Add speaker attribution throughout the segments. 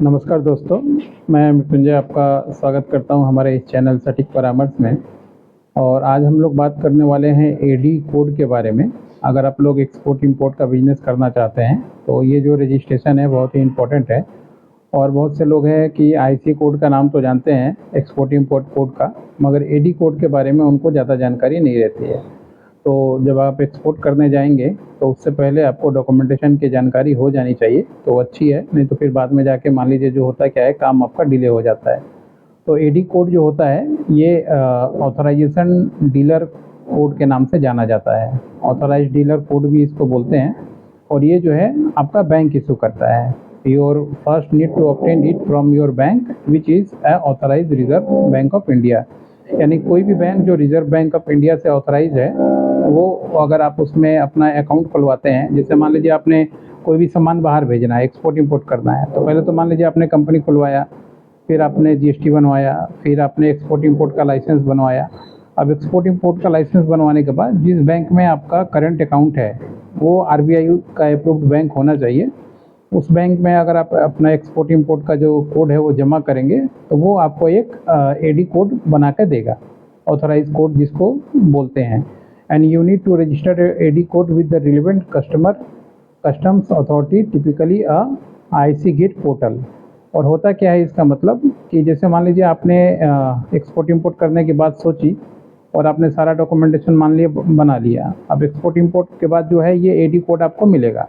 Speaker 1: नमस्कार दोस्तों, मैं मृत्युंजय आपका स्वागत करता हूं हमारे इस चैनल सटीक परामर्श में। और आज हम लोग बात करने वाले हैं एडी कोड के बारे में। अगर आप लोग एक्सपोर्ट इंपोर्ट का बिजनेस करना चाहते हैं तो ये जो रजिस्ट्रेशन है बहुत ही इम्पोर्टेंट है। और बहुत से लोग हैं कि आईसी कोड का नाम तो जानते हैं, एक्सपोर्ट इंपोर्ट कोड का, मगर एडी कोड के बारे में उनको ज़्यादा जानकारी नहीं रहती है। तो जब आप एक्सपोर्ट करने जाएंगे तो उससे पहले आपको डॉक्यूमेंटेशन की जानकारी हो जानी चाहिए तो अच्छी है, नहीं तो फिर बाद में जाके मान लीजिए जो होता है क्या है, काम आपका डिले हो जाता है। तो एडी कोड जो होता है ये ऑथराइजेशन डीलर कोड के नाम से जाना जाता है। ऑथराइज डीलर कोड भी इसको बोलते हैं। और ये जो है आपका बैंक इशू करता है। Your first need to obtain it from your bank which is a authorise Reserve Bank of India. यानी कोई भी बैंक जो रिजर्व बैंक ऑफ इंडिया से ऑथराइज है, वो अगर आप उसमें अपना अकाउंट खुलवाते हैं, जैसे मान लीजिए आपने कोई भी सामान बाहर भेजना है, एक्सपोर्ट इंपोर्ट करना है, तो पहले तो मान लीजिए आपने कंपनी खुलवाया, फिर आपने जीएसटी बनवाया, फिर आपने एक्सपोर्ट इंपोर्ट का लाइसेंस बनवाया। अब एक्सपोर्ट इंपोर्ट का लाइसेंस बनवाने के बाद जिस बैंक में आपका करंट अकाउंट है वो आरबीआई का अप्रूव्ड बैंक होना चाहिए। उस बैंक में अगर आप अपना एक्सपोर्ट इंपोर्ट का जो कोड है वो जमा करेंगे तो वो आपको एक एडी कोड बना के देगा, ऑथराइज कोड जिसको बोलते हैं। And you need to register AD code with the relevant customs authority, typically ICEGATE portal. और होता क्या है इसका मतलब कि जैसे मान लीजिए आपने एक्सपोर्ट इंपोर्ट करने की बात सोची और आपने सारा डॉक्यूमेंटेशन मान लिया बना लिया। अब एक्सपोर्ट इंपोर्ट के बाद जो है ये एडी कोड आपको मिलेगा।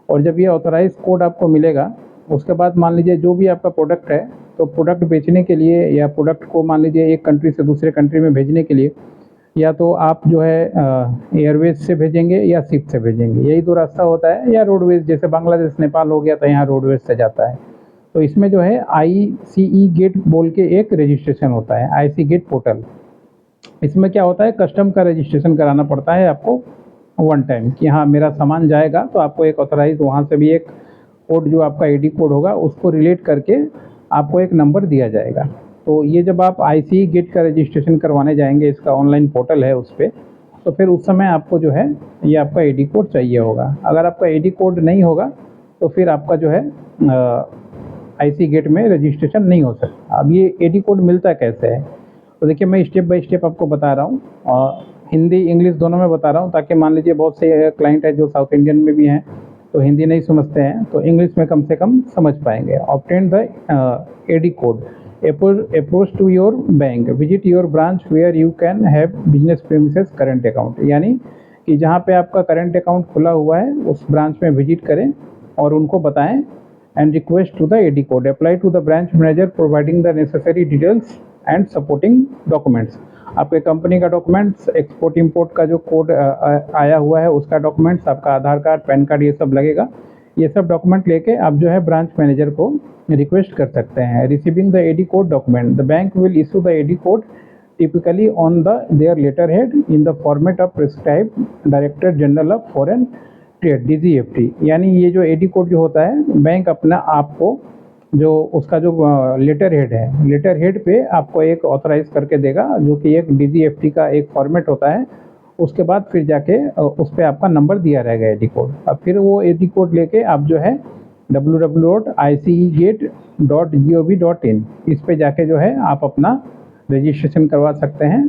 Speaker 1: और जब ये ऑथराइज कोड आपको मिलेगा उसके बाद मान लीजिए जो भी आपका प्रोडक्ट है, तो प्रोडक्ट बेचने के लिए या प्रोडक्ट को मान लीजिए एक कंट्री से दूसरे कंट्री में भेजने के लिए या तो आप जो है एयरवेज से भेजेंगे या शिप से भेजेंगे, यही दो रास्ता होता है। या रोडवेज, जैसे बांग्लादेश नेपाल हो गया तो यहाँ रोडवेज से जाता है। तो इसमें जो है आईसीई गेट बोल के एक रजिस्ट्रेशन होता है, आईसी गेट पोर्टल। इसमें क्या होता है, कस्टम का रजिस्ट्रेशन कराना पड़ता है आपको वन टाइम कि हाँ मेरा सामान जाएगा, तो आपको एक ऑथराइज वहाँ से भी एक कोड जो आपका एडी कोड होगा उसको रिलेट करके आपको एक नंबर दिया जाएगा। तो ये जब आप आईसीई गेट का रजिस्ट्रेशन करवाने जाएंगे, इसका ऑनलाइन पोर्टल है उस पर, तो फिर उस समय आपको जो है ये आपका एडी कोड चाहिए होगा। अगर आपका एडी कोड नहीं होगा तो फिर आपका जो है आईसी गेट में रजिस्ट्रेशन नहीं हो सकता। अब ये एडी कोड मिलता कैसे है, तो देखिए मैं स्टेप बाय स्टेप आपको बता रहा हूँ, और हिंदी इंग्लिश दोनों में बता रहा हूँ, ताकि मान लीजिए बहुत से क्लाइंट है जो साउथ इंडियन में भी हैं तो हिंदी नहीं समझते हैं, तो इंग्लिश में कम से कम समझ पाएंगे। Obtain the AD code, approach to your bank, visit your branch where you can have business premises current account. यानी कि जहाँ पे आपका करंट अकाउंट खुला हुआ है उस ब्रांच में विजिट करें और उनको बताएं and request to the AD code. Apply to the branch manager providing the necessary details and supporting documents. आपके कंपनी का डॉक्यूमेंट्स, एक्सपोर्ट इंपोर्ट का जो कोड आया हुआ है उसका डॉक्यूमेंट्स, आपका आधार कार्ड, पैन कार्ड, ये सब लगेगा। ये सब डॉक्यूमेंट लेके आप जो है ब्रांच मैनेजर को रिक्वेस्ट कर सकते हैं। Receiving the AD code document, the bank will issue the AD code typically on the their letterhead in the format of prescribed Director General of Foreign trade, DGFT। यानी ये जो AD code जो होता है, bank अपना आपको जो उसका जो लेटर हेड है, लेटर हेड पे आपको एक ऑथराइज करके देगा, जो कि एक DGFT का एक फॉर्मेट होता है। उसके बाद फिर जाके उस पर आपका नंबर दिया रहेगा एडी कोड। अब फिर वो एडी कोड लेके आप जो है www.icegate.gov.in इस पे जाके जो है आप अपना रजिस्ट्रेशन करवा सकते हैं।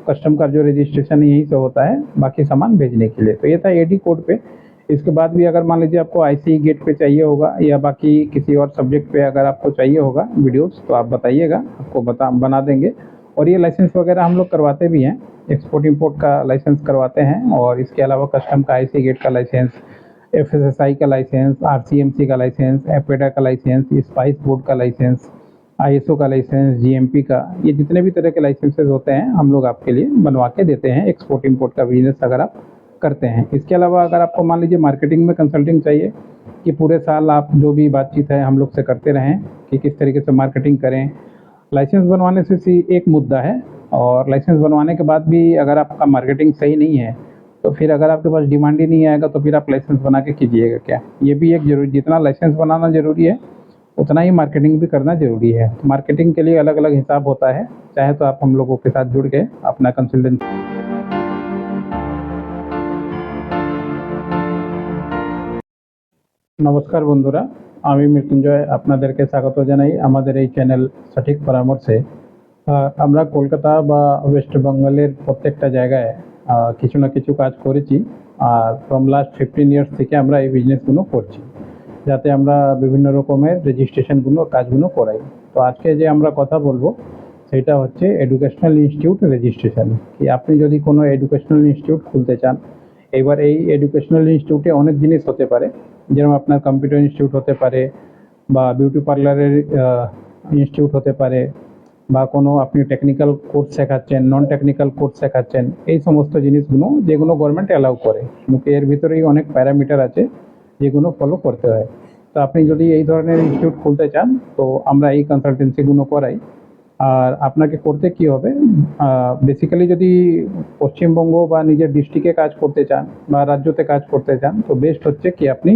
Speaker 1: कस्टम का जो रजिस्ट्रेशन यहीं से होता है बाकी सामान भेजने के लिए। तो ये था एडी कोड पे। इसके बाद भी अगर मान लीजिए आपको आईसीई गेट पे चाहिए होगा या बाकी किसी और सब्जेक्ट पे अगर आपको चाहिए होगा वीडियोस, तो आप बताइएगा, आपको बना देंगे। और ये लाइसेंस वगैरह हम लोग करवाते भी हैं, एक्सपोर्ट इंपोर्ट का लाइसेंस करवाते हैं, और इसके अलावा कस्टम का आईसीई गेट का लाइसेंस, FSSAI का लाइसेंस, RCMC का लाइसेंस, एपेडा का लाइसेंस, स्पाइस बोर्ड का लाइसेंस, ISO का लाइसेंस, GMP का, ये जितने भी तरह के लाइसेंसेज होते हैं हम लोग आपके लिए बनवा के देते हैं एक्सपोर्ट इंपोर्ट का बिजनेस अगर आप करते हैं। इसके अलावा अगर आपको मान लीजिए मार्केटिंग में कंसल्टिंग चाहिए कि पूरे साल आप जो भी बातचीत है हम लोग से करते रहें कि किस तरीके से मार्केटिंग करें। लाइसेंस बनवाने से एक मुद्दा है, और लाइसेंस बनवाने के बाद भी अगर आपका मार्केटिंग सही नहीं है तो फिर अगर आपके पास डिमांड ही नहीं आएगा तो फिर आप लाइसेंस बना के कीजिएगा क्या। ये भी एक जरूरी, जितना लाइसेंस बनाना ज़रूरी है उतना ही मार्केटिंग भी करना ज़रूरी है। तो मार्केटिंग के लिए अलग अलग हिसाब होता है, चाहे तो आप हम लोगों के साथ जुड़ के अपना कंसल्टेंट। नमस्कार बंधुरा, আমি মৃত্যুঞ্জয় আপনাদেরকে স্বাগত জানাই আমাদের এই চ্যানেল সঠিক পরামর্শে। আমরা কলকাতা বা ওয়েস্ট বেঙ্গলের প্রত্যেকটা জায়গায় কিছু না কিছু কাজ করেছি, আর ফ্রম লাস্ট 15 ইয়ার্স থেকে আমরা এই বিজনেসগুলো করছি, যাতে আমরা বিভিন্ন রকমের রেজিস্ট্রেশনগুলো কাজগুলো করাই। তো আজকে যে আমরা কথা বলবো সেটা হচ্ছে এডুকেশনাল ইনস্টিটিউট রেজিস্ট্রেশন। কি আপনি যদি কোনো এডুকেশনাল ইনস্টিটিউট খুলতে চান, এবার এই এডুকেশনাল ইনস্টিটিউটে অনেক জিনিস হতে পারে, যেরকম আপনার কম্পিউটার ইনস্টিটিউট হতে পারে, বা বিউটি পার্লারের ইনস্টিটিউট হতে পারে, বা কোনো আপনি টেকনিক্যাল কোর্স শেখাচ্ছেন, নন টেকনিক্যাল কোর্স শেখাচ্ছেন, এই সমস্ত জিনিসগুলো যেগুলো গভর্নমেন্ট অ্যালাউ করে, কিন্তু এর ভিতরেই অনেক প্যারামিটার আছে যেগুলো ফলো করতে হয়। তো আপনি যদি এই ধরনের ইনস্টিটিউট খুলতে চান, তো আমরা এই কনসালটেন্সিগুলো করাই। আর আপনাকে করতে কি হবে, বেসিক্যালি যদি পশ্চিমবঙ্গ বা নিজের ডিস্ট্রিক্টে কাজ করতে চান বা রাজ্যতে কাজ করতে চান, তো বেস্ট হচ্ছে কি আপনি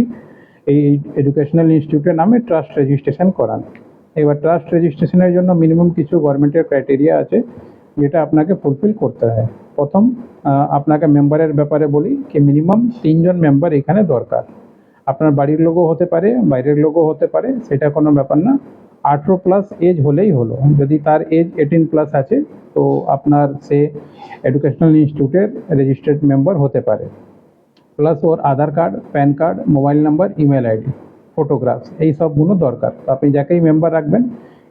Speaker 1: এই এডুকেশনাল ইনস্টিটিউটের নামে ট্রাস্ট রেজিস্ট্রেশন করান। এবার ট্রাস্ট রেজিস্ট্রেশনের জন্য মিনিমাম কিছু গভর্নমেন্টের ক্রাইটেরিয়া আছে, যেটা আপনাকে ফুলফিল করতে হয়। প্রথম, আপনাকে মেম্বারের ব্যাপারে বলি কি মিনিমাম 3 জন মেম্বার এখানে দরকার। আপনার বাড়ির লোকও হতে পারে, বাইরের লোকও হতে পারে, সেটা কোনো ব্যাপার না। 18+ এজ হলেই হলো। যদি তার এজ 18+ আছে, তো আপনার সে এডুকেশনাল ইনস্টিটিউটের রেজিস্টার্ড মেম্বার হতে পারে। প্লাস ওর Aadhaar card, PAN card, mobile number, email ID, photographs, এই সবগুলো দরকার। তো আপনি যাকেই মেম্বার রাখবেন,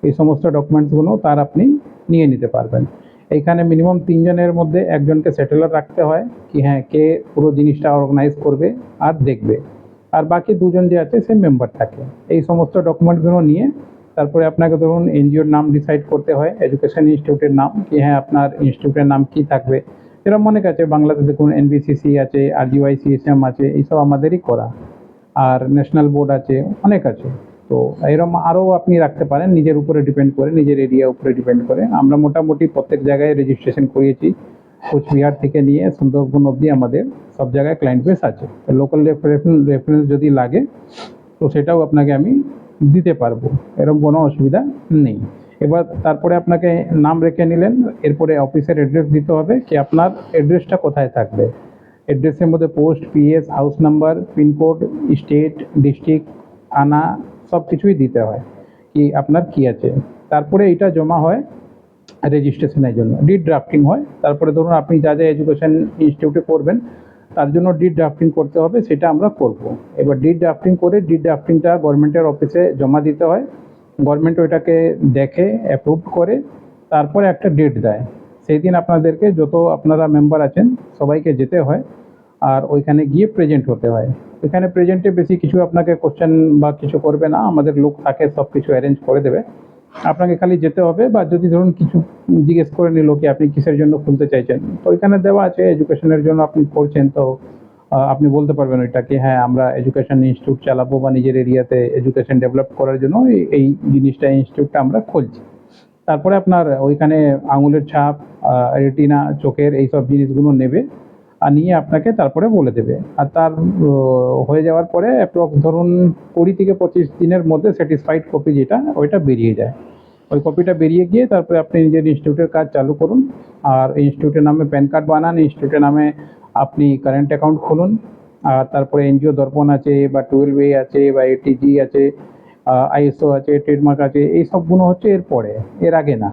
Speaker 1: এই সমস্ত ডকুমেন্টসগুলো তার আপনি নিয়ে নিতে পারবেন। এইখানে মিনিমাম 3 জনের মধ্যে একজনকে সেটেলার রাখতে হয়, কি হ্যাঁ কে পুরো জিনিসটা অর্গানাইজ করবে আর দেখবে, আর বাকি 2 জন যে আছে সে মেম্বার থাকে। এই সমস্ত ডকুমেন্টসগুলো নিয়ে তারপরে আপনাকে ধরুন এনজিওর নাম ডিসাইড করতে হয়, এডুকেশন ইনস্টিটিউটের নাম, কি হ্যাঁ আপনার ইনস্টিটিউটের নাম কি থাকবে। এরকম অনেক আছে, বাংলাতে দেখুন এনবিসিসি আছে, আরজিওআইসিএসএম আছে, এইসব আমাদেরই করা। আর ন্যাশনাল বোর্ড আছে, অনেক আছে। তো এরকম আরও আপনি রাখতে পারেন, নিজের উপরে ডিপেন্ড করে, নিজের এরিয়া উপরে ডিপেন্ড করে। আমরা মোটামুটি প্রত্যেক জায়গায় রেজিস্ট্রেশন করিয়েছি, কোচবিহার থেকে নিয়ে সুন্দরবন অবধি আমাদের সব জায়গায় ক্লায়েন্ট বেস আছে। লোকাল রেফারেন্স যদি লাগে, তো সেটাও আপনাকে আমি দিতে পারবো, এরকম কোনো অসুবিধা নেই। এবার তারপরে আপনাকে নাম রেখে নিলেন, এরপরে অফিসের অ্যাড্রেস দিতে হবে, কি আপনার অ্যাড্রেসটা কোথায় থাকবে। অ্যাড্রেসের মধ্যে post, PS, house number, pincode, state, district, থানা, সব কিছুই দিতে হয় কি আপনার কি আছে। তারপরে এটা জমা হয় রেজিস্ট্রেশনের জন্য, ডিড ড্রাফটিং হয়। তারপরে ধরুন আপনি যা যা এডুকেশন ইনস্টিটিউটে করবেন, তার জন্য ডিড ড্রাফটিং করতে হবে, সেটা আমরা করব। এবার ডিড ড্রাফটিং করে ডিড ড্রাফটিংটা গভর্নমেন্টের অফিসে জমা দিতে হয়। গভর্নমেন্ট ওইটাকে দেখে অ্যাপ্রুভ করে, তারপরে একটা ডেট দেয়। সেই দিন আপনাদেরকে, যত আপনারা মেম্বার আছেন সবাইকে যেতে হয়, আর ওইখানে গিয়ে প্রেজেন্ট হতে হয়। ওইখানে প্রেজেন্টে বেশি কিছু আপনাকে কোশ্চেন বা কিছু করবে না, আমাদের লোক থাকে, সব কিছু অ্যারেঞ্জ করে দেবে। আপনাকে খালি যেতে হবে, বা যদি ধরুন কিছু জিজ্ঞেস করে নিল কি আপনি কিসের জন্য খুলতে চাইছেন, তো ওইখানে দেওয়া আছে এডুকেশনের জন্য আপনি করছেন, তো আপনি বলতে পারবেন ওইটাকে হ্যাঁ আমরা এডুকেশন ইনস্টিটিউট চালাবো, বা নিজের এরিয়াতে এডুকেশন ডেভেলপ করার জন্য এই জিনিসটা ইনস্টিটিউটটা আমরা খুলছি। তারপরে আপনার ওইখানে আঙুলের ছাপ, রেটিনা, চোখের এইসব জিনিসগুলো নেবে, আর নিয়ে আপনাকে তারপরে বলে দেবে। আর তার হয়ে যাওয়ার পরে অ্যাপ্রক্স ধরুন 20 থেকে 25 দিনের মধ্যে স্যাটিসফাইড কপি যেটা, ওইটা বেরিয়ে যায়। ওই কপিটা বেরিয়ে গিয়ে তারপরে আপনি নিজের ইনস্টিটিউটের কাজ চালু করুন। আর ইনস্টিটিউটের নামে প্যান কার্ড বানান, ইনস্টিটিউটের নামে আপনি কারেন্ট অ্যাকাউন্ট খুলুন। আর তারপরে এনজিও দর্পণ আছে, বা 12A আছে, বা এটিজি আছে, আইএসও আছে, ট্রেডমার্ক আছে, এই সবগুলো হচ্ছে এর পরে, এর আগে না।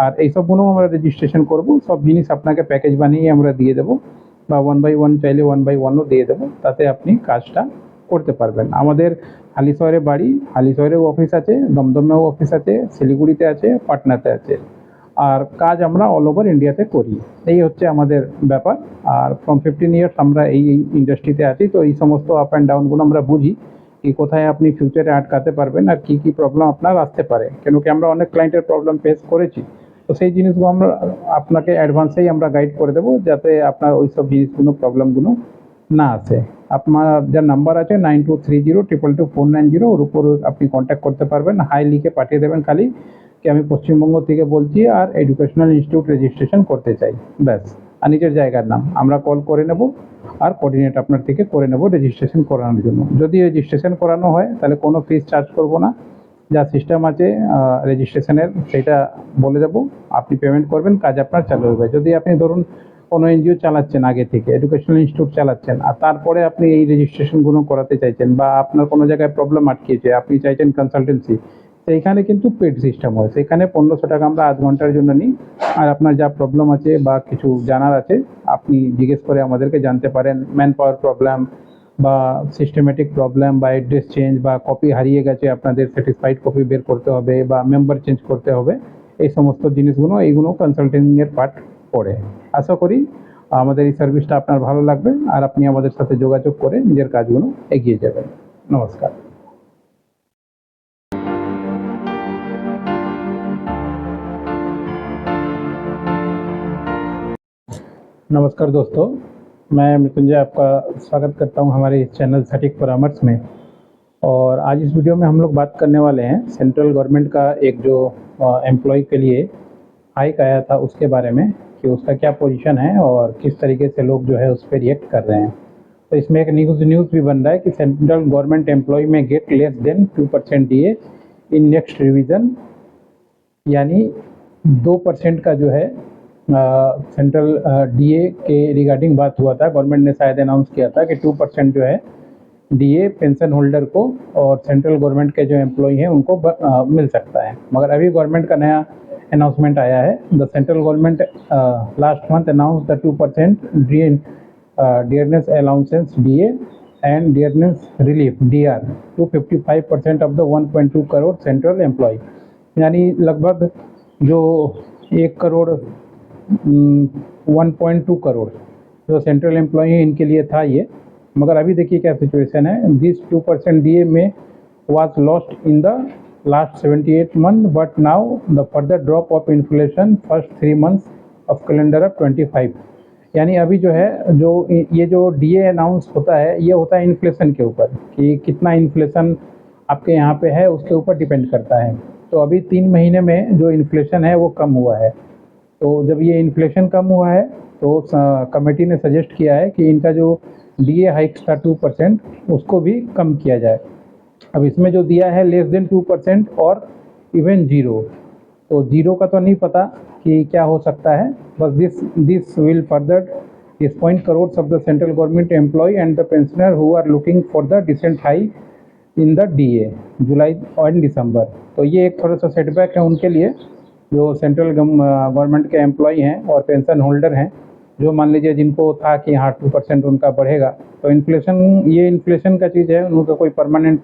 Speaker 1: আর এই সবগুলো আমরা রেজিস্ট্রেশন করব, সব জিনিস আপনাকে প্যাকেজ বানিয়ে আমরা দিয়ে দেবো, বা 1/1 চাইলে 1/1ও দিয়ে দেবো, তাতে আপনি কাজটা করতে পারবেন। আমাদের হালিশহরে বাড়ি, হালিশহরেও অফিস আছে, দমদমেও অফিস আছে, শিলিগুড়িতে আছে, পাটনাতে আছে। আর কাজ আমরা অল ওভার ইন্ডিয়াতে করি। এই হচ্ছে আমাদের ব্যাপার। আর ফ্রম 15 ইয়ার্স আমরা এই ইন্ডাস্ট্রিতে আছি, তো এই সমস্ত আপ অ্যান্ড ডাউনগুলো আমরা বুঝি, কি কোথায় আপনি ফিউচারে আটকাতে পারবেন, আর কী কী প্রবলেম আপনার আসতে পারে। কেন কি আমরা অনেক ক্লায়েন্টের প্রবলেম ফেস করেছি, তো সেই জিনিসগুলো আমরা আপনাকে অ্যাডভান্সেই আমরা গাইড করে দেবো, যাতে আপনার ওই সব জিনিসগুলো, প্রবলেমগুলো না আসে। আপনার যা নাম্বার আছে 9230222490, ওর উপর আপনি কন্ট্যাক্ট করতে পারবেন। হাই লিখে পাঠিয়ে দেবেন খালি কি আমি পশ্চিমবঙ্গ থেকে বলছি, আর এডুকেশনাল ইনস্টিটিউট রেজিস্ট্রেশন করতে চাই, ব্যাস। আর নিজের জায়গার নাম আমরা কল করে নেব, আর কোঅর্ডিনেট আপনার থেকে করে নেব রেজিস্ট্রেশন করানোর জন্য। যদি রেজিস্ট্রেশন করানো হয়, তাহলে কোনো ফিস চার্জ করব না। যা সিস্টেম আছে রেজিস্ট্রেশনের, সেটা বলে দেবো, আপনি পেমেন্ট করবেন, কাজ আপনার চালু হবে। যদি আপনি ধরুন কোনো এনজিও চালাচ্ছেন আগে থেকে, এডুকেশনাল ইনস্টিটিউট চালাচ্ছেন, আর তারপরে আপনি এই রেজিস্ট্রেশনগুলো করাতে চাইছেন, বা আপনার কোনো জায়গায় প্রবলেম আটকেছে, আপনি চাইছেন কনসালটেন্সি, সেইখানে কিন্তু পেড সিস্টেম হয়। সেখানে 1500 টাকা আমরা আধ ঘন্টার জন্য নিই। আর আপনার যা প্রবলেম আছে বা কিছু জানার আছে, আপনি জিজ্ঞেস করে আমাদেরকে জানতে পারেন। ম্যান পাওয়ার প্রবলেম বা সিস্টেমেটিক প্রবলেম বা অ্যাড্রেস চেঞ্জ বা কপি হারিয়ে গেছে, আপনাদের স্যাটিসফাইড কপি বের করতে হবে বা মেম্বার চেঞ্জ করতে হবে, এই সমস্ত জিনিসগুলো এইগুলো কনসাল্টিংয়ের পার্ট পড়ে। আশা করি আমাদের এই সার্ভিসটা আপনার ভালো লাগবে, আর আপনি আমাদের সাথে যোগাযোগ করে নিজের কাজগুলো এগিয়ে যাবেন। নমস্কার। नमस्कार दोस्तों, मैं मृत्युंजय आपका स्वागत करता हूं हमारे इस चैनल सटीक परामर्श में। और आज इस वीडियो में हम लोग बात करने वाले हैं सेंट्रल गवर्नमेंट का एक जो एम्प्लॉय के लिए हाइक आया था उसके बारे में, कि उसका क्या पोजीशन है और किस तरीके से लोग जो है उस पर रिएक्ट कर रहे हैं। तो इसमें एक न्यूज़ भी बन रहा है कि सेंट्रल गवर्नमेंट एम्प्लॉय में get less than 2% DA in next revision, यानी 2% का जो है सेंट्रल डीए के रिगार्डिंग बात हुआ था। गवर्नमेंट ने शायद अनाउंस किया था कि 2% जो है डीए पेंशन होल्डर को और सेंट्रल गवर्नमेंट के जो एम्प्लॉय हैं उनको मिल सकता है। मगर अभी गवर्नमेंट का नया अनाउंसमेंट आया है। The central government last month announce the 2% dearness allowances DA and dearness relief DR to 55% of the 1.2 crore central employ, यानी लगभग जो 1 करोड़ 1.2 करोड़ जो सेंट्रल एम्प्लॉय हैं इनके लिए था ये। मगर अभी देखिए क्या सिचुएशन है। दिस 2% डीए में was lost in the last 78 month, but now the further drop of inflation first 3 months of calendar of 25, यानी अभी जो है जो ये जो डीए अनाउंस होता है ये होता है इन्फ्लेशन के ऊपर, कि कितना इन्फ्लेशन आपके यहाँ पे है उसके ऊपर डिपेंड करता है। तो अभी 3 महीने में जो इन्फ्लेशन है वो कम हुआ है। तो जब ये इन्फ्लेशन कम हुआ है तो कमेटी ने सजेस्ट किया है कि इनका जो डीए हाइक्स था 2% उसको भी कम किया जाए। अब इसमें जो दिया है लेस देन 2% और इवन जीरो, तो जीरो का तो नहीं पता कि क्या हो सकता है, बस this will further disappoint crores of the central government employ and the pensioner who are looking for the decent high in the DA July and December. तो ये एक थोड़ा सा सेटबैक है उनके लिए जो सेंट्रल गवर्नमेंट के एम्प्लॉय हैं और पेंशन होल्डर हैं, जो मान लीजिए जिनको था कि हाँ 2% उनका बढ़ेगा। तो ये इन्फ्लेशन का चीज़ है, उनका कोई परमानेंट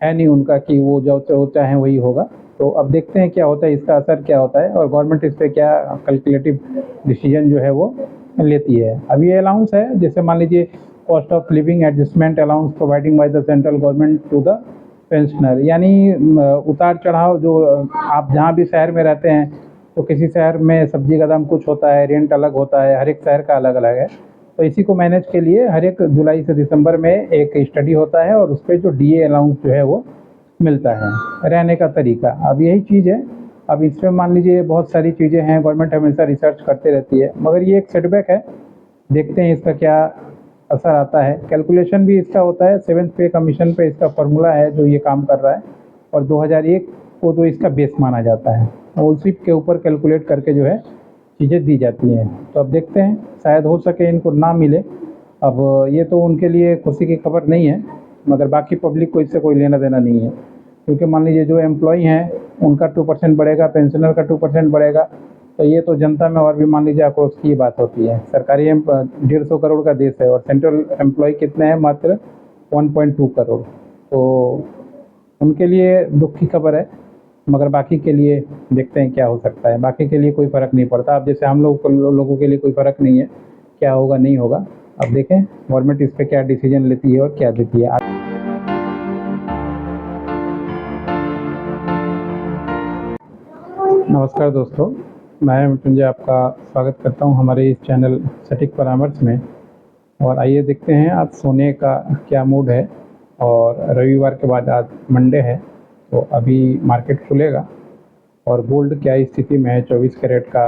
Speaker 1: है नहीं उनका कि वो जो चाहे वही होगा। तो अब देखते हैं क्या होता है, इसका असर क्या होता है और गवर्नमेंट इस पर क्या कैलकुलेटिव डिसीजन जो है वो लेती है। अब ये अलाउंस है, जैसे मान लीजिए cost of living adjustment allowance providing by the central government to the pensioner, यानी उतार चढ़ाव जो आप जहाँ भी शहर में रहते हैं, तो किसी शहर में सब्जी का दाम कुछ होता है, रेंट अलग होता है, हर एक शहर का अलग अलग है। तो इसी को मैनेज के लिए हर एक जुलाई से दिसंबर में एक स्टडी होता है और उस पर जो डीए अलाउंस जो है वो मिलता है, रहने का तरीका। अब यही चीज़ है। अब इसमें मान लीजिए बहुत सारी चीज़ें हैं, गवर्नमेंट हमेशा रिसर्च करते रहती है, मगर ये एक सेटबैक है। देखते हैं इसका क्या असर आता है। कैलकुलेशन भी इसका होता है 7th पे कमीशन पे, इसका फार्मूला है जो ये काम कर रहा है, और 2001 को जो इसका बेस माना जाता है, और उसी के ऊपर कैलकुलेट करके जो है चीज़ें दी जाती हैं। तो अब देखते हैं, शायद हो सके इनको ना मिले। अब ये तो उनके लिए खुशी की खबर नहीं है, मगर बाकी पब्लिक को इससे कोई लेना देना नहीं है, क्योंकि मान लीजिए जो एम्प्लॉय हैं उनका 2% बढ़ेगा, पेंशनर का 2% बढ़ेगा, तो ये तो जनता में और भी मान लीजिए आक्रोश की बात होती है। सरकारी 150 करोड़ का देश है और सेंट्रल एम्प्लॉय कितने हैं, मात्र 1.2 करोड़। तो उनके लिए दुख की खबर है, मगर बाकी के लिए देखते हैं क्या हो सकता है। बाकी के लिए कोई फ़र्क नहीं पड़ता। अब जैसे हम लोगों के लिए कोई फ़र्क नहीं है, क्या होगा नहीं होगा। अब देखें गवर्नमेंट इस पर क्या डिसीजन लेती है और क्या देती है। नमस्कार दोस्तों, मैं मृत्युंजय आपका स्वागत करता हूं हमारे इस चैनल सटीक परामर्श में। और आइए देखते हैं आज सोने का क्या मूड है। और रविवार के बाद आज मंडे है, तो अभी मार्केट खुलेगा और गोल्ड क्या स्थिति में है 24 कैरेट का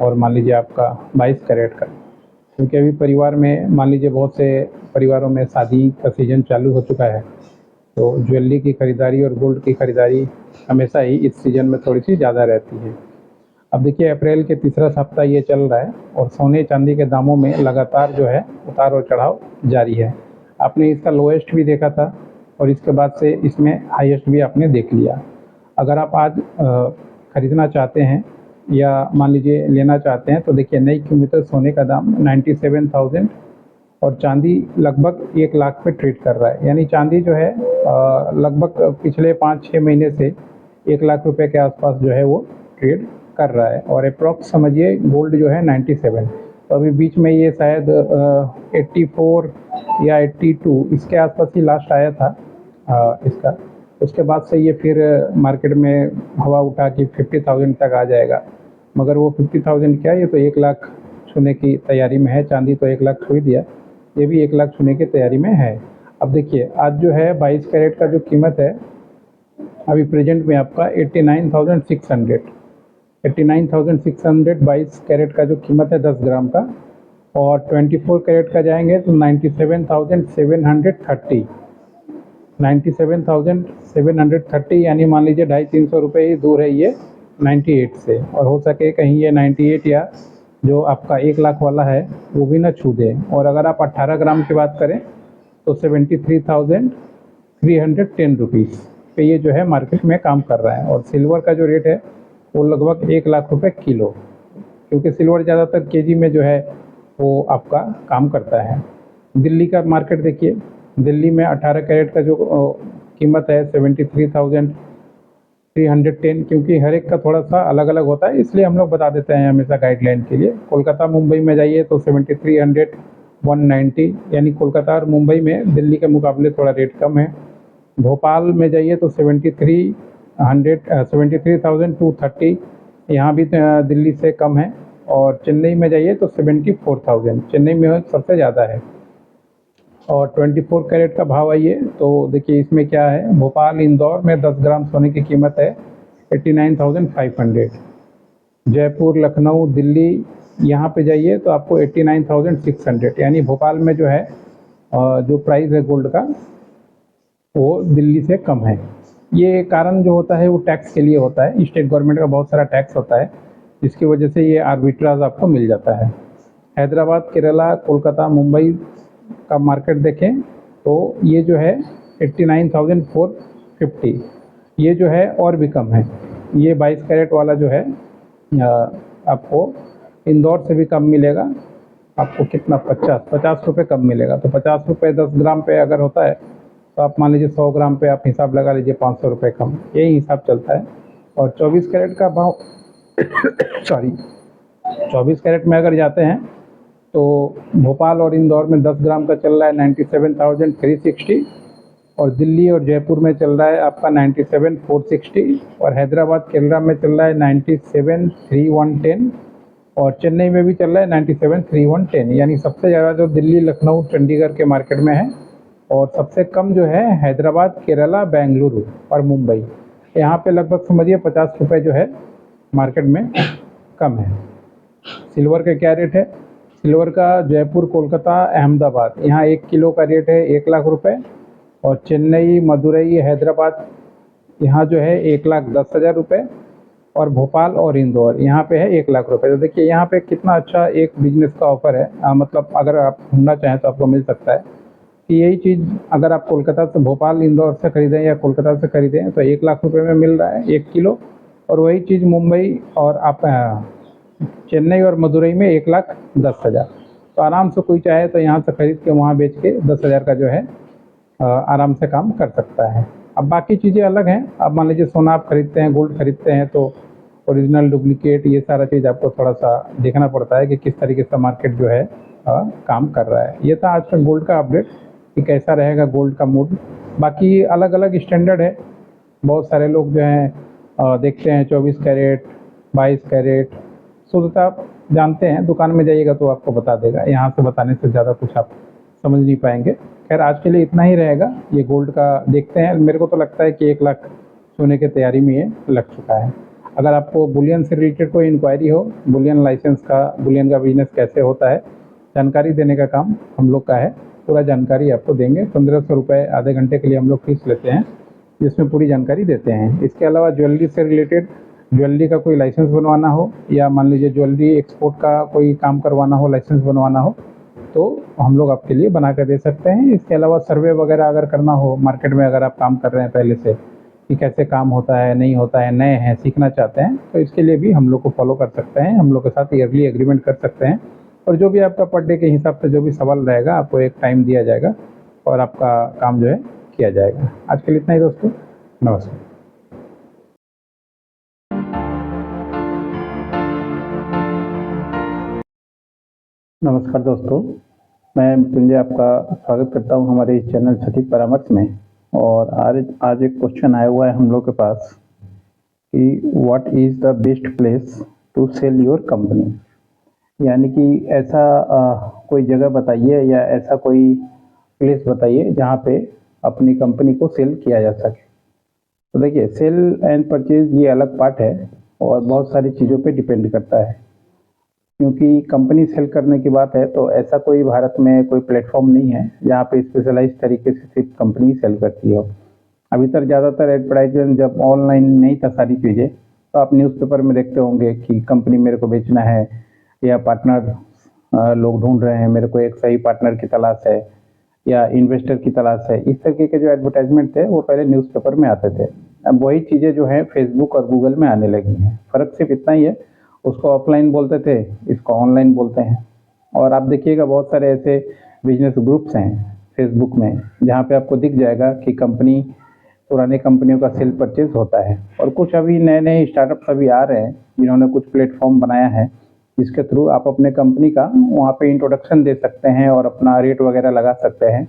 Speaker 1: और मान लीजिए आपका 22 कैरेट का। क्योंकि अभी परिवार में मान लीजिए बहुत से परिवारों में शादी का सीज़न चालू हो चुका है, तो ज्वेलरी की ख़रीदारी और गोल्ड की ख़रीदारी हमेशा ही इस सीज़न में थोड़ी सी ज़्यादा रहती है। अब देखिए अप्रैल के तीसरा सप्ताह ये चल रहा है और सोने चांदी के दामों में लगातार जो है उतार और चढ़ाव जारी है। आपने इसका लोएस्ट भी देखा था और इसके बाद से इसमें हाईएस्ट भी आपने देख लिया। अगर आप आज खरीदना चाहते हैं या मान लीजिए लेना चाहते हैं तो देखिए नई कीमत सोने का दाम 97,000 और चांदी लगभग 1 लाख पे ट्रेड कर रहा है। यानी चांदी जो है लगभग पिछले 5-6 महीने से 1 लाख रुपए के आसपास जो है वो ट्रेड कर रहा है और अप्रॉक्स समझिए गोल्ड जो है 97। तो अभी बीच में ये शायद 84 या 82 इसके आसपास ही लास्ट आया था इसका। उसके बाद से ये फिर मार्केट में हवा उठा कि 50,000 तक आ जाएगा, मगर वो 50,000 क्या, ये तो 1 लाख छूने की तैयारी में है। चांदी तो 1 लाख छू ही दिया, ये भी 1 लाख छूने की तैयारी में है। अब देखिए आज जो है 22 कैरेट का जो कीमत है अभी प्रेजेंट में आपका 89,600 22 कैरेट का जो कीमत है 10 ग्राम का, और 24 कैरेट का जाएंगे तो 97,730 97,730, यानी मान लीजिए 250-300 रुपये ही दूर है ये 98 से। और हो सके कहीं ये 98 या जो आपका 1 लाख वाला है वो भी ना छू दे। और अगर आप 18 ग्राम की बात करें तो 73,310 रुपीज़ पे ये जो है मार्केट में काम कर रहा है। और सिल्वर का जो रेट है वो लगभग 1 लाख रुपए किलो, क्योंकि सिल्वर ज़्यादातर केजी में जो है वो आपका काम करता है। दिल्ली का मार्केट देखिए, दिल्ली में 18 कैरेट का जो कीमत है 73,310, क्योंकि हर एक का थोड़ा सा अलग अलग होता है इसलिए हम लोग बता देते हैं हमेशा गाइडलाइन के लिए। कोलकाता मुंबई में जाइए तो 7300 190, यानी कोलकाता और मुंबई में दिल्ली के मुकाबले थोड़ा रेट कम है। भोपाल में जाइए तो 73,230, यहाँ भी दिल्ली से कम है। और चेन्नई में जाइए तो 74,000, चेन्नई में सबसे ज़्यादा है। और 24 कैरेट का भाव आइए तो देखिए इसमें क्या है, भोपाल इंदौर में 10 ग्राम सोने की कीमत है 89,500। जयपुर लखनऊ दिल्ली यहाँ पे जाइए तो आपको 89,600, यानी भोपाल में जो है जो प्राइस है गोल्ड का वो दिल्ली से कम है। ये कारण जो होता है वो टैक्स के लिए होता है, स्टेट गवर्नमेंट का बहुत सारा टैक्स होता है जिसकी वजह से ये आर्बिट्राज आपको मिल जाता है। हैदराबाद केरला कोलकाता मुंबई का मार्केट देखें तो ये जो है 89,450, ये जो है और भी कम है। ये 22 कैरेट वाला जो है आपको इंदौर से भी कम मिलेगा, आपको कितना 50 रुपये कम मिलेगा। तो 50 रुपये 10 ग्राम पे अगर होता है तो आप मान लीजिए 100 ग्राम पे आप हिसाब लगा लीजिए 500 रुपये कम, यही हिसाब चलता है। और 24 कैरेट का भाव 24 कैरेट में अगर जाते हैं तो भोपाल और इंदौर में 10 ग्राम का चल रहा है 97,360, और दिल्ली और जयपुर में चल रहा है आपका 97,460, और हैदराबाद केरला में चल रहा है 97,310, और चेन्नई में भी चल रहा है 97,310। यानी सबसे ज़्यादा जो दिल्ली लखनऊ चंडीगढ़ के मार्केट में है, और सबसे कम जो है हैदराबाद केरला बेंगलुरु और मुंबई। यहाँ पे लगभग समझिए 50 रुपये जो है मार्केट में कम है। सिल्वर का क्या रेट है, सिल्वर का जयपुर कोलकाता अहमदाबाद यहाँ 1 किलो का रेट है 1 लाख रुपए, और चेन्नई मदुरई हैदराबाद यहाँ जो है 1,10,000 रुपये, और भोपाल और इंदौर यहाँ पे है 1 लाख रुपए। तो देखिए यहाँ पे कितना अच्छा एक बिजनेस का ऑफर है, मतलब अगर आप ढूंढना चाहें तो आपको मिल सकता है कि यही चीज़ अगर आप कोलकाता से भोपाल इंदौर से खरीदें या कोलकाता से खरीदें तो 1 लाख रुपए में मिल रहा है 1 किलो, और वही चीज़ मुंबई और आप चेन्नई और मदुरई में 1,10,000। तो आराम से कोई चाहे तो यहाँ से खरीद के वहाँ बेच के 10,000 का जो है आराम से काम कर सकता है। अब बाकी चीज़ें अलग हैं, अब मान लीजिए सोना आप खरीदते हैं, गोल्ड खरीदते हैं तो ओरिजिनल डुप्लीकेट ये सारा चीज़ आपको थोड़ा सा देखना पड़ता है कि किस तरीके से मार्केट जो है काम कर रहा है। ये था आज का गोल्ड का अपडेट कि कैसा रहेगा गोल्ड का मूड। बाकी अलग अलग स्टैंडर्ड है, बहुत सारे लोग जो हैं देखते हैं 24 कैरेट 22 कैरेट, शुद्धता आप जानते हैं, दुकान में जाइएगा तो आपको बता देगा, यहाँ से बताने से ज़्यादा कुछ आप समझ नहीं पाएंगे। खैर आज के लिए इतना ही रहेगा। ये गोल्ड का देखते हैं, मेरे को तो लगता है कि 1 लाख सोने की तैयारी में ये लग चुका है। अगर आपको बुलियन से रिलेटेड कोई इंक्वायरी हो, बुलियन लाइसेंस का, बुलियन का बिजनेस कैसे होता है, जानकारी देने का काम हम लोग का है, पूरा जानकारी आपको देंगे। 1,500 रुपये आधे घंटे के लिए हम लोग फीस लेते हैं जिसमें पूरी जानकारी देते हैं। इसके अलावा ज्वेलरी से रिलेटेड ज्वेलरी का कोई लाइसेंस बनवाना हो या मान लीजिए ज्वेलरी एक्सपोर्ट का कोई काम करवाना हो, लाइसेंस बनवाना हो, तो हम लोग आपके लिए बना कर दे सकते हैं। इसके अलावा सर्वे वगैरह अगर करना हो मार्केट में, अगर आप काम कर रहे हैं पहले से कि कैसे काम होता है, नहीं होता है, नए हैं, सीखना चाहते हैं, तो इसके लिए भी हम लोग को फॉलो कर सकते हैं। हम लोग के साथ ईयरली एग्रीमेंट कर सकते हैं और जो भी आपका पर डे के हिसाब से जो भी सवाल रहेगा आपको एक टाइम दिया जाएगा और आपका काम जो है किया जाएगा। आज के लिए इतना ही दोस्तों, नमस्कार। नमस्कार दोस्तों, मैं मृत्युंजय आपका स्वागत करता हूं हमारे इस चैनल सटीक परामर्श में। और आज एक क्वेश्चन आया हुआ है हम लोग के पास कि what is the best place to sell your company. यानी कि ऐसा कोई जगह बताइए या ऐसा कोई प्लेस बताइए जहां पे अपनी कंपनी को सेल किया जा सके। तो देखिए, सेल एंड परचेज ये अलग पार्ट है और बहुत सारी चीज़ों पे डिपेंड करता है। क्योंकि कंपनी सेल करने की बात है तो ऐसा कोई भारत में कोई प्लेटफॉर्म नहीं है जहाँ पे स्पेशलाइज तरीके से सिर्फ कंपनी सेल करती हो। अभी तक ज़्यादातर एडवर्टाइजमेंट जब ऑनलाइन नहीं था सारी चीज़ें, तो आप न्यूज़पेपर में देखते होंगे कि कंपनी मेरे को बेचना है या पार्टनर लोग ढूंढ रहे हैं, मेरे को एक सही पार्टनर की तलाश है या इन्वेस्टर की तलाश है। इस तरीके के जो एडवर्टाइजमेंट थे वो पहले न्यूज़पेपर में आते थे। अब वही चीज़ें जो है फेसबुक और गूगल में आने लगी हैं। फ़र्क सिर्फ इतना ही है, उसको ऑफलाइन बोलते थे, इसको ऑनलाइन बोलते हैं। और आप देखिएगा बहुत सारे ऐसे बिजनेस ग्रुप्स हैं फेसबुक में जहाँ पे आपको दिख जाएगा कि कंपनी, पुरानी कंपनियों का सेल परचेज होता है। और कुछ अभी नए नए स्टार्टअप्स अभी आ रहे हैं जिन्होंने कुछ प्लेटफॉर्म बनाया है जिसके थ्रू आप अपने कंपनी का वहाँ पे इंट्रोडक्शन दे सकते हैं और अपना रेट वगैरह लगा सकते हैं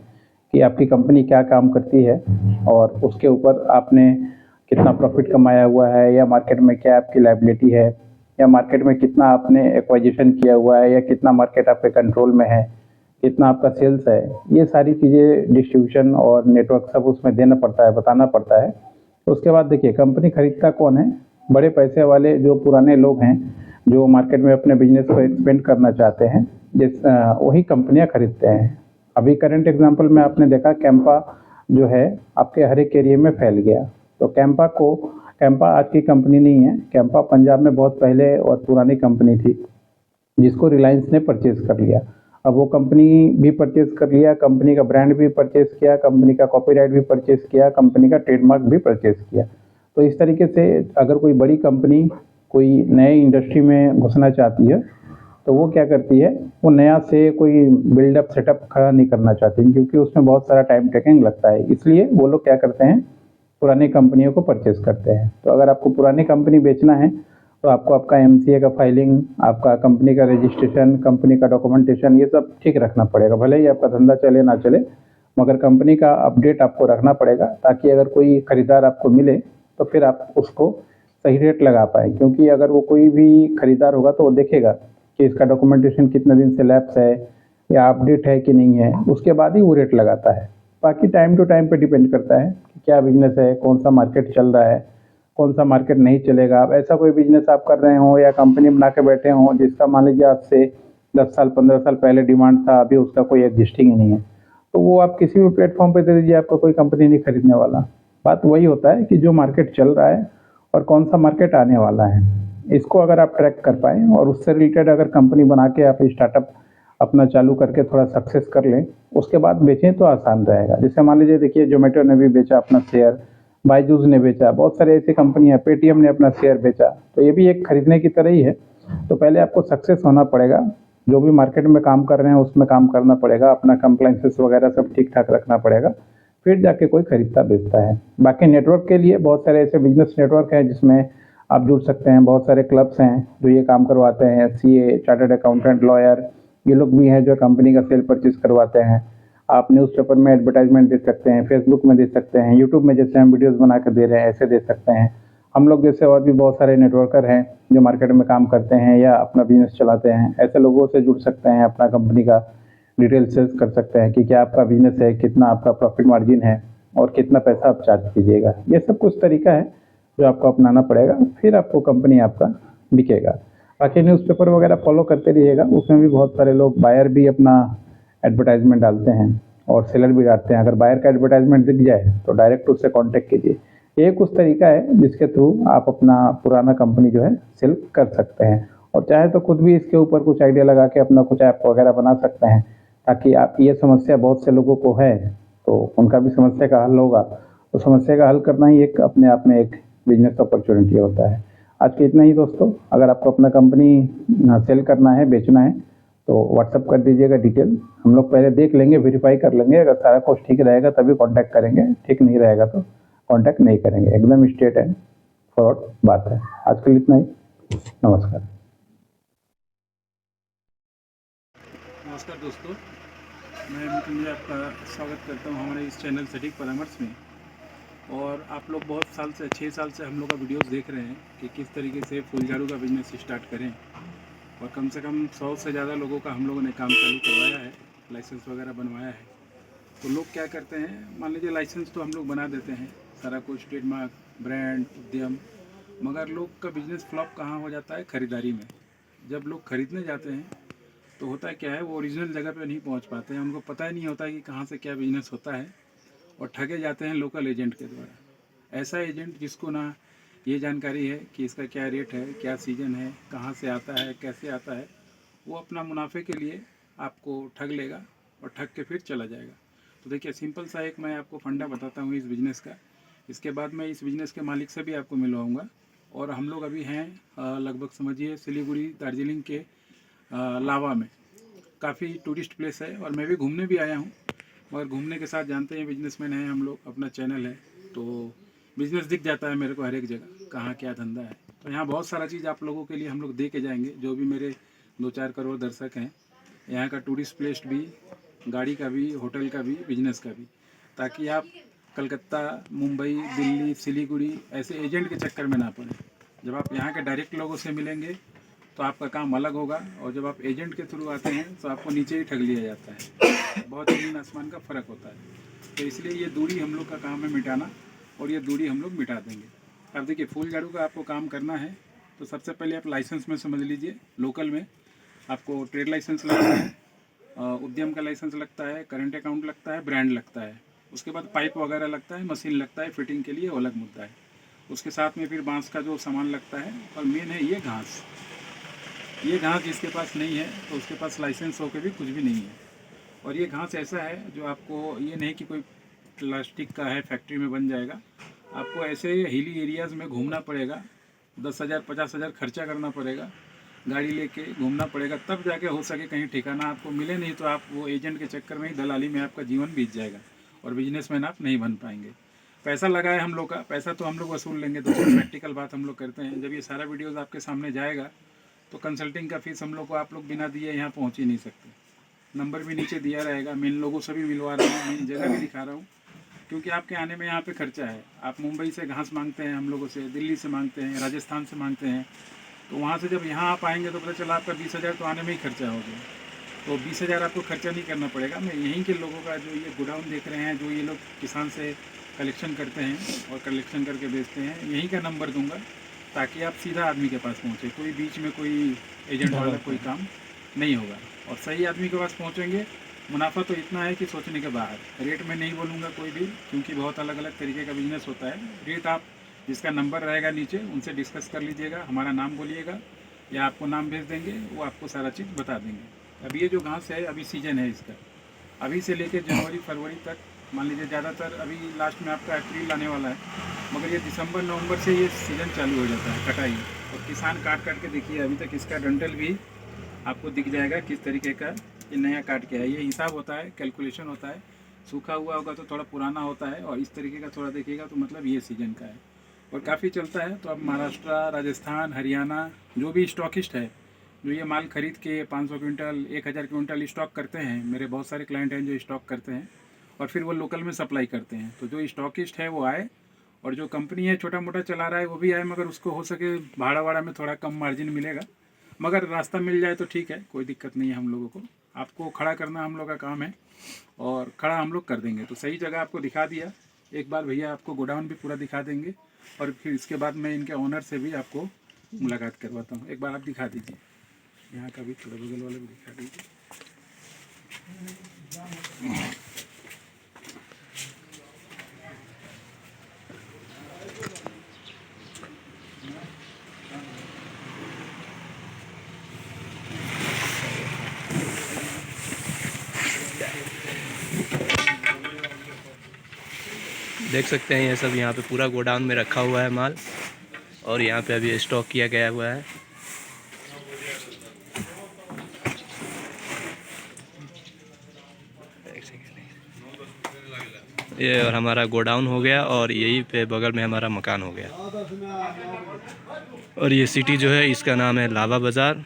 Speaker 1: कि आपकी कंपनी क्या काम करती है और उसके ऊपर आपने कितना प्रॉफिट कमाया हुआ है या मार्केट में क्या आपकी लायबिलिटी है या मार्केट में कितना आपने एक्वाजिशन किया हुआ है या कितना मार्केट आपके कंट्रोल में है, कितना आपका सेल्स है। ये सारी चीज़ें डिस्ट्रीब्यूशन और नेटवर्क सब उसमें देना पड़ता है, बताना पड़ता है। उसके बाद देखिए, कंपनी खरीदता कौन है? बड़े पैसे वाले जो पुराने लोग हैं जो मार्केट में अपने बिजनेस को एक्सपेंड करना चाहते हैं, वही कंपनियां खरीदते हैं। अभी करंट एग्जांपल में आपने देखा कैंपा जो है आपके हर एक एरिया में फैल गया। तो कैंपा आज की कंपनी नहीं है। कैंपा पंजाब में बहुत पहले और पुरानी कंपनी थी जिसको रिलायंस ने परचेज कर लिया। अब वो कंपनी भी परचेज कर लिया, कंपनी का ब्रांड भी परचेज किया, कंपनी का कॉपीराइट भी परचेज किया, कंपनी का ट्रेडमार्क भी परचेज किया। तो इस तरीके से अगर कोई बड़ी कंपनी कोई नए इंडस्ट्री में घुसना चाहती है तो वो क्या करती है, वो नया से कोई बिल्डअप सेटअप खड़ा नहीं करना चाहती क्योंकि उसमें बहुत सारा टाइम टेकिंग लगता है। इसलिए वो लोग क्या करते हैं, पुरानी कंपनियों को परचेज करते हैं। तो अगर आपको पुरानी कंपनी बेचना है तो आपको आपका एमसीए का फाइलिंग, आपका कंपनी का रजिस्ट्रेशन, कंपनी का डॉक्यूमेंटेशन, ये सब ठीक रखना पड़ेगा। भले ही आपका धंधा चले ना चले, मगर कंपनी का अपडेट आपको रखना पड़ेगा ताकि अगर कोई खरीदार आपको मिले तो फिर आप उसको सही रेट लगा पाए। क्योंकि अगर वो कोई भी खरीदार होगा तो वो देखेगा कि इसका डॉक्यूमेंटेशन कितने दिन से लैप्स है या अपडेट है कि नहीं है, उसके बाद ही वो रेट लगाता है। बाकी टाइम टू टाइम पे डिपेंड करता है कि क्या बिजनेस है, कौन सा मार्केट चल रहा है, कौन सा मार्केट नहीं चलेगा। अब ऐसा कोई बिजनेस आप कर रहे हो या कंपनी बना के बैठे हो जिसका मान लीजिए आज से 10 साल 15 साल पहले डिमांड था, अभी उसका कोई एग्जिस्टिंग ही नहीं है, तो वो आप किसी भी प्लेटफॉर्म पे दे दीजिए, आपका कोई कंपनी नहीं खरीदने वाला। बात वही होता है कि जो मार्केट चल रहा है और कौन सा मार्केट आने वाला है, इसको अगर आप ट्रैक कर पाएँ और उससे रिलेटेड अगर कंपनी बना के आप स्टार्टअप अपना चालू करके थोड़ा सक्सेस कर लें, उसके बाद बेचें तो आसान रहेगा। जैसे मान लीजिए, देखिए जोमेटो ने भी बेचा अपना शेयर, बायजूस ने बेचा, बहुत सारे ऐसी कंपनियां, पेटीएम ने अपना शेयर बेचा, तो ये भी एक खरीदने की तरह ही है। तो पहले आपको सक्सेस होना पड़ेगा, जो भी मार्केट में काम कर रहे हैं उसमें काम करना पड़ेगा, अपना कंप्लाइंसेस वगैरह सब ठीक ठाक रखना पड़ेगा, फिर जाके कोई खरीदता बेचता है। बाकी नेटवर्क के लिए बहुत सारे ऐसे बिजनेस नेटवर्क हैं जिसमें आप जुड़ सकते हैं। बहुत सारे क्लब्स हैं जो ये काम करवाते हैं, सीए, चार्टर्ड अकाउंटेंट, लॉयर, ये लोग भी हैं जो कंपनी का सेल परचेज करवाते हैं। आप न्यूज़पेपर में एडवर्टाइजमेंट दे सकते हैं, फेसबुक में दे सकते हैं, यूट्यूब में जैसे हम वीडियोस बना के दे रहे हैं ऐसे दे सकते हैं। हम लोग जैसे और भी बहुत सारे नेटवर्कर हैं जो मार्केट में काम करते हैं या अपना बिजनेस चलाते हैं, ऐसे लोगों से जुड़ सकते हैं, अपना कंपनी का डिटेल सेल्स कर सकते हैं कि क्या आपका बिजनेस है, कितना आपका प्रॉफिट मार्जिन है और कितना पैसा आप चार्ज कीजिएगा। ये सब कुछ तरीका है जो आपको अपनाना पड़ेगा, फिर आपको कंपनी आपका बिकेगा। बाकी न्यूज़पेपर वगैरह फॉलो करते रहिएगा, उसमें भी बहुत सारे लोग, बायर भी अपना एडवर्टाइजमेंट डालते हैं और सेलर भी डालते हैं। अगर बायर का एडवर्टाइजमेंट दिख जाए तो डायरेक्ट उससे कांटेक्ट कीजिए ये कुछ तरीका है जिसके थ्रू आप अपना पुराना कंपनी जो है सेल कर सकते हैं, और चाहे तो खुद भी इसके ऊपर कुछ आइडिया लगा के अपना कुछ ऐप वगैरह बना सकते हैं, ताकि आप ये समस्या बहुत से लोगों को है तो उनका भी समस्या का हल होगा। तो समस्या का हल करना ही एक अपने आप में एक बिजनेस अपॉर्चुनिटी होता है। आज के इतना ही दोस्तों, अगर आपको अपना कंपनी सेल करना है, बेचना है, तो व्हाट्सअप कर दीजिएगा डिटेल। हम लोग पहले देख लेंगे, वेरीफाई कर लेंगे, अगर सारा कुछ ठीक रहेगा तभी कांटेक्ट करेंगे, ठीक नहीं रहेगा तो कांटेक्ट नहीं करेंगे। एकदम स्ट्रेट एंड फॉरवर्ड बात है। आज के लिए इतना ही। नमस्कार।
Speaker 2: नमस्कार दोस्तों, मैं मृत्युंजय आपका स्वागत करता हूं हमारे इस चैनल सटीक परामर्श में। और आप लोग बहुत साल से 6 साल से हम लोग का वीडियोस देख रहे हैं कि किस तरीके से फूल झाड़ू का बिजनेस स्टार्ट करें, और कम से कम 100 से ज़्यादा लोगों का हम लोगों ने काम चालू करवाया है, लाइसेंस वगैरह बनवाया है। तो लोग क्या करते हैं, मान लीजिए लाइसेंस तो हम लोग बना देते हैं, सारा कुछ ट्रेडमार्क, ब्रांड, उद्यम, मगर लोग का बिजनेस फ्लॉप कहाँ हो जाता है? खरीदारी में। जब लोग खरीदने जाते हैं तो होता क्या है, वो ओरिजिनल जगह पे नहीं पहुंच पाते हैं, उनको पता ही नहीं होता है कि कहाँ से क्या बिजनेस होता है, और ठगे जाते हैं लोकल एजेंट के द्वारा। ऐसा एजेंट जिसको ना ये जानकारी है कि इसका क्या रेट है, क्या सीज़न है, कहाँ से आता है, कैसे आता है, वो अपना मुनाफे के लिए आपको ठग लेगा और ठग के फिर चला जाएगा। तो देखिए, सिंपल सा एक मैं आपको फंडा बताता हूँ इस बिज़नेस का। इसके बाद मैं इस बिज़नेस के मालिक से भी आपको मिलवाऊँगा। और हम लोग अभी हैं लगभग समझिए सिलीगुड़ी, दार्जिलिंग के लावा में। काफ़ी टूरिस्ट प्लेस है और मैं भी घूमने भी आया हूँ, मगर घूमने के साथ जानते हैं बिजनेसमैन हैं हम लोग, अपना चैनल है तो बिज़नेस दिख जाता है मेरे को हर एक जगह कहाँ क्या धंधा है। तो यहाँ बहुत सारा चीज़ आप लोगों के लिए हम लोग दे के जाएंगे, जो भी मेरे 2-4 करोड़ दर्शक हैं। यहाँ का टूरिस्ट प्लेस भी, गाड़ी का भी, होटल का भी, बिजनेस का भी, ताकि आप कलकत्ता, मुंबई, दिल्ली, सिलीगुड़ी ऐसे एजेंट के चक्कर में ना पड़े। जब आप यहाँ के डायरेक्ट लोगों से मिलेंगे तो आपका काम अलग होगा, और जब आप एजेंट के थ्रू आते हैं तो आपको नीचे ही ठग लिया जाता है। बहुत ज़मीन आसमान का फ़र्क होता है। तो इसलिए ये दूरी हम लोग का काम है मिटाना, और ये दूरी हम लोग मिटा देंगे। अब देखिए, फूल झाड़ू का आपको काम करना है तो सबसे पहले आप लाइसेंस में समझ लीजिए। लोकल में आपको ट्रेड लाइसेंस लगता है, उद्यम का लाइसेंस लगता है, करंट अकाउंट लगता है, ब्रांड लगता है। उसके बाद पाइप वगैरह लगता है, मशीन लगता है, फिटिंग के लिए वो अलग मुद्दा है। उसके साथ में फिर बांस का जो सामान लगता है, और मेन है ये घास। ये घास जिसके पास नहीं है तो उसके पास लाइसेंस होकर भी कुछ भी नहीं है। और ये घास ऐसा है जो आपको ये नहीं कि कोई प्लास्टिक का है फैक्ट्री में बन जाएगा। आपको ऐसे हिली एरियाज़ में घूमना पड़ेगा, 10,000 50,000 खर्चा करना पड़ेगा, गाड़ी लेके घूमना पड़ेगा, तब जाके हो सके कहीं ठिकाना आपको मिले। नहीं तो आप वो एजेंट के चक्कर में ही, दलाली में आपका जीवन बीत जाएगा और बिजनेसमैन आप नहीं बन पाएंगे। पैसा लगा है हम लोग का, पैसा तो हम लोग वसूल लेंगे। दोस्तों, प्रैक्टिकल बात हम लोग करते हैं। जब ये सारा वीडियोज़ आपके सामने जाएगा तो कंसल्टिंग का फीस हम लोग को आप लोग बिना दिए यहाँ पहुँच ही नहीं सकते। नंबर भी नीचे दिया रहेगा, मैं इन लोगों से भी मिलवा रहा हूँ, मैं इन जगह भी दिखा रहा हूँ, क्योंकि आपके आने में यहाँ पे खर्चा है। आप मुंबई से घास मांगते हैं हम लोगों से, दिल्ली से मांगते हैं, राजस्थान से मांगते हैं, तो वहाँ से जब यहाँ आप आएंगे तो पता चला आपका 20,000 तो आने में ही खर्चा हो गया। तो 20,000 आपको खर्चा नहीं करना पड़ेगा। मैं यहीं के लोगों का जो ये गोडाउन देख रहे हैं, जो ये लोग किसान से कलेक्शन करते हैं और कलेक्शन करके बेचते हैं, यहीं का नंबर दूंगा, ताकि आप सीधा आदमी के पास पहुँचे। कोई बीच में कोई एजेंट वाला कोई काम नहीं होगा, और सही आदमी के पास पहुँचेंगे। मुनाफा तो इतना है कि सोचने के बाहर। रेट में नहीं बोलूँगा कोई भी, क्योंकि बहुत अलग अलग तरीके का बिजनेस होता है। रेट आप जिसका नंबर रहेगा नीचे उनसे डिस्कस कर लीजिएगा, हमारा नाम बोलिएगा या आपको नाम भेज देंगे, वो आपको सारा चीज़ बता देंगे। अब ये जो घास है, अभी सीजन है इसका, अभी से लेकर जनवरी फरवरी तक, मान लीजिए ज़्यादातर अभी लास्ट में आपका अप्रैल आने वाला है, मगर ये दिसंबर नवंबर से ये सीज़न चालू हो जाता है कटाई। और किसान काट काट के देखिए, अभी तक इसका डंठल भी आपको दिख जाएगा किस तरीके का ये नया काट के है। ये हिसाब होता है, कैलकुलेशन होता है। सूखा हुआ होगा तो थोड़ा पुराना होता है, और इस तरीके का थोड़ा देखिएगा तो मतलब ये सीजन का है, और काफ़ी चलता है। तो अब महाराष्ट्र, राजस्थान, हरियाणा, जो भी स्टॉकिस्ट है, जो ये माल खरीद के 500 क्विंटल, 1,000 क्विंटल स्टॉक करते हैं, मेरे बहुत सारे क्लाइंट हैं जो स्टॉक करते हैं, और फिर वो लोकल में सप्लाई करते हैं। तो जो स्टॉकिस्ट है वो आए, और जो कंपनी है छोटा मोटा चला रहा है वो भी आए, मगर उसको हो सके भाड़ा वाड़ा में थोड़ा कम मार्जिन मिलेगा, मगर रास्ता मिल जाए तो ठीक है, कोई दिक्कत नहीं है हम लोगों को। आपको खड़ा करना हम लोग का काम है, और खड़ा हम लोग कर देंगे। तो सही जगह आपको दिखा दिया। एक बार भैया आपको गोडाउन भी पूरा दिखा देंगे, और फिर इसके बाद मैं इनके ऑनर से भी आपको मुलाकात करवाता हूँ। एक बार आप दिखा दीजिए, यहाँ का भी थोड़ा बगल वाला भी दिखा दीजिए।
Speaker 3: देख सकते हैं ये सब यहाँ पे पूरा गोडाउन में रखा हुआ है माल, और यहाँ पे अभी स्टॉक किया गया हुआ है। ये और हमारा गोडाउन हो गया, और यही पे बगल में हमारा मकान हो गया। और ये सिटी जो है इसका नाम है लावा बाज़ार।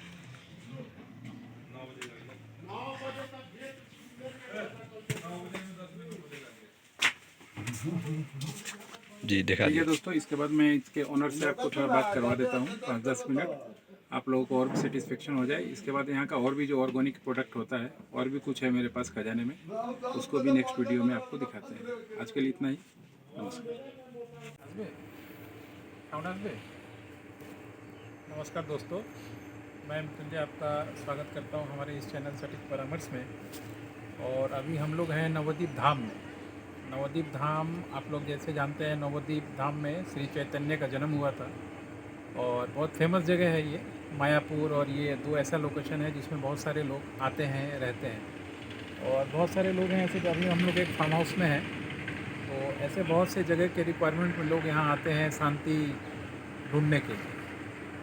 Speaker 3: जी दिखा
Speaker 2: ठीक है
Speaker 3: दिया।
Speaker 2: दोस्तों, इसके बाद मैं इसके ओनर से आपको थोड़ा बात करवा देता हूँ 5-10 मिनट, आप लोगों को और भी सेटिस्फेक्शन हो जाए। इसके बाद यहाँ का और भी जो ऑर्गेनिक प्रोडक्ट होता है और भी कुछ है मेरे पास खजाने में, उसको भी नेक्स्ट वीडियो में आपको दिखाते हैं। आज के लिए इतना ही, नमस्कार दोस्तों, मैं मृत्युंजय आपका स्वागत करता हूँ हमारे इस चैनल सटीक परामर्श में। और अभी हम लोग हैं नवद्वीप धाम में। नवद्वीप धाम आप लोग जैसे जानते हैं, नवद्वीप धाम में श्री चैतन्य का जन्म हुआ था और बहुत फेमस जगह है ये मायापुर। और ये दो ऐसा लोकेशन है जिसमें बहुत सारे लोग आते हैं, रहते हैं, और बहुत सारे लोग हैं ऐसे। अभी हम लोग एक फार्म हाउस में हैं, तो ऐसे बहुत से जगह के रिक्वायरमेंट में लोग यहाँ आते हैं शांति ढूंढने के लिए।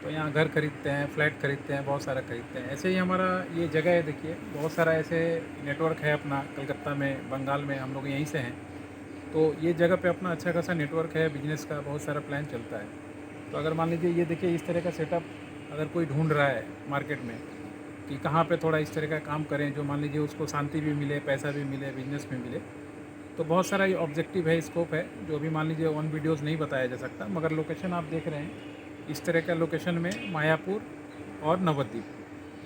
Speaker 2: तो यहाँ घर खरीदते हैं, फ्लैट खरीदते हैं, बहुत सारा खरीदते हैं। ऐसे ही हमारा ये जगह है, देखिए बहुत सारा ऐसे नेटवर्क है अपना। कलकत्ता में, बंगाल में हम लोग यहीं से हैं, तो ये जगह पे अपना अच्छा खासा नेटवर्क है, बिजनेस का बहुत सारा प्लान चलता है। तो अगर मान लीजिए ये देखिए इस तरह का सेटअप अगर कोई ढूंढ रहा है मार्केट में कि कहाँ पे थोड़ा इस तरह का काम करें जो मान लीजिए उसको शांति भी मिले, पैसा भी मिले, बिजनेस भी मिले, तो बहुत सारा ये ऑब्जेक्टिव है, स्कोप है, जो भी मान लीजिए ऑन वीडियोज़ नहीं बताया जा सकता। मगर लोकेशन आप देख रहे हैं इस तरह का लोकेशन में मायापुर और नवद्वीप,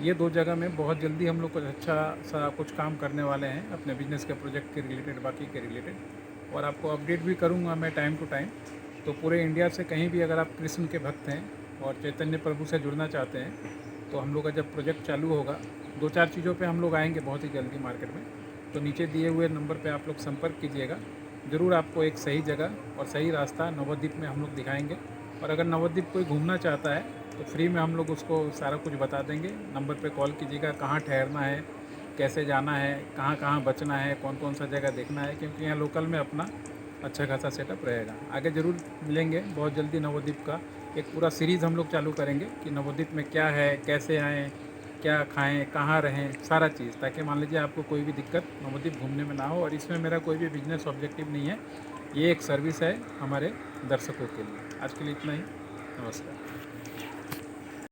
Speaker 2: ये दो जगह में बहुत जल्दी हम लोग कुछ अच्छा सा कुछ काम करने वाले हैं अपने बिजनेस के प्रोजेक्ट के रिलेटेड, बाकी के रिलेटेड। और आपको अपडेट भी करूंगा मैं टाइम टू टाइम। तो पूरे इंडिया से कहीं भी अगर आप कृष्ण के भक्त हैं और चैतन्य प्रभु से जुड़ना चाहते हैं, तो हम लोग का जब प्रोजेक्ट चालू होगा 2-4 चीज़ों पे हम लोग आएंगे बहुत ही जल्दी मार्केट में। तो नीचे दिए हुए नंबर पे आप लोग संपर्क कीजिएगा, ज़रूर आपको एक सही जगह और सही रास्ता नवद्वीप में हम लोग दिखाएंगे। और अगर नवद्वीप कोई घूमना चाहता है तो फ्री में हम लोग उसको सारा कुछ बता देंगे। नंबर पे कॉल कीजिएगा, कहाँ ठहरना है, कैसे जाना है, कहाँ कहाँ बचना है, कौन कौन सा जगह देखना है, क्योंकि यहाँ लोकल में अपना अच्छा खासा सेटअप रहेगा। आगे ज़रूर मिलेंगे बहुत जल्दी। नवद्वीप का एक पूरा सीरीज़ हम लोग चालू करेंगे कि नवद्वीप में क्या है, कैसे आएँ, क्या खाएं, कहाँ रहें, सारा चीज़, ताकि मान लीजिए आपको कोई भी दिक्कत नवद्वीप घूमने में ना हो। और इसमें मेरा कोई भी बिजनेस ऑब्जेक्टिव नहीं है, ये एक सर्विस है हमारे दर्शकों के लिए। आज के लिए इतना ही, नमस्कार।